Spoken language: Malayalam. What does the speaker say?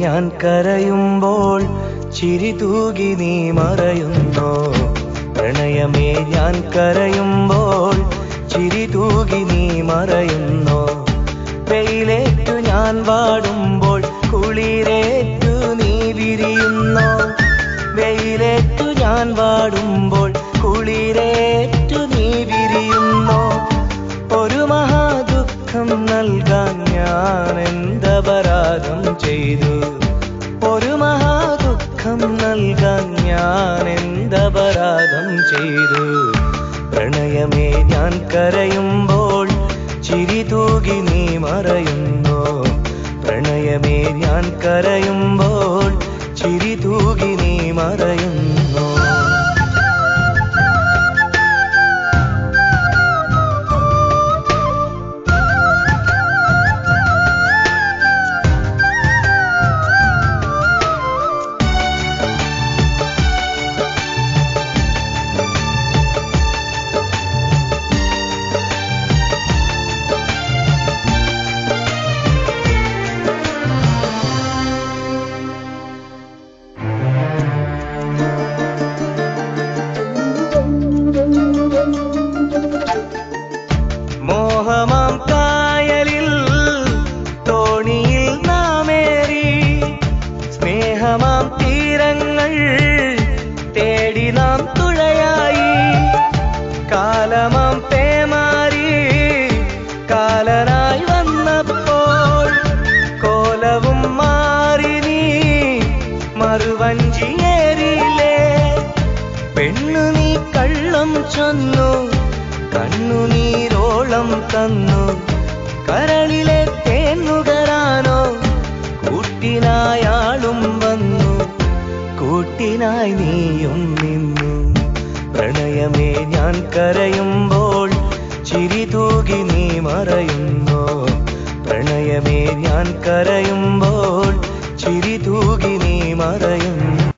ഞാൻ കരയുമ്പോൾ ചിരി തൂകി നീ മറയുന്നോ പ്രണയമേ ഞാൻ കരയുമ്പോൾ ചിരി തൂകി നീ മറയുന്നോ വെയിലേറ്റു ഞാൻ വാടുമ്പോൾ കുളിരേറ്റു നീ വിരിയുന്നോ വെയിലേറ്റു ഞാൻ വാടുമ്പോൾ കുളിരേറ്റു നീ വിരിയുന്നോ ഒരു മഹാദുഃഖം നൽകാൻ ഞാൻ എന്തപരാധം ചെയ്തു ഒരു മഹാദുഃഖം നൽകാൻ ഞാൻ എന്തപരാധം ചെയ്തു പ്രണയമേ ഞാൻ കരയുമ്പോൾ ചിരി തൂകി നീ മറയുന്നോ പ്രണയമേ ഞാൻ കരയുമ്പോൾ ചിരി തൂകി നീ മറയുന്നോ മോഹമാം കായലിൽ തോണിയിൽ നാമേറി സ്നേഹമാം തീരങ്ങൾ തേടി നാം തുഴയായി കാലമാം പേമാരി കാലനായി വന്നപ്പോൾ കോലവും മാറി നീ മറുവഞ്ചിയേറിയില്ലേ പെണ്ണു നീ കള്ളം ചൊന്നു കണ്ണുനീരോളം തന്നു കരളിലെ തേന്നുകരാനോ കൂട്ടിനായാളും വന്നു കൂട്ടിനായി നീയും നിന്നു പ്രണയമേ ഞാൻ കരയുമ്പോൾ ചിരി തൂകി നീ മറയുന്നോ പ്രണയമേ ഞാൻ കരയുമ്പോൾ ചിരി തൂകി നീ മറയുന്നു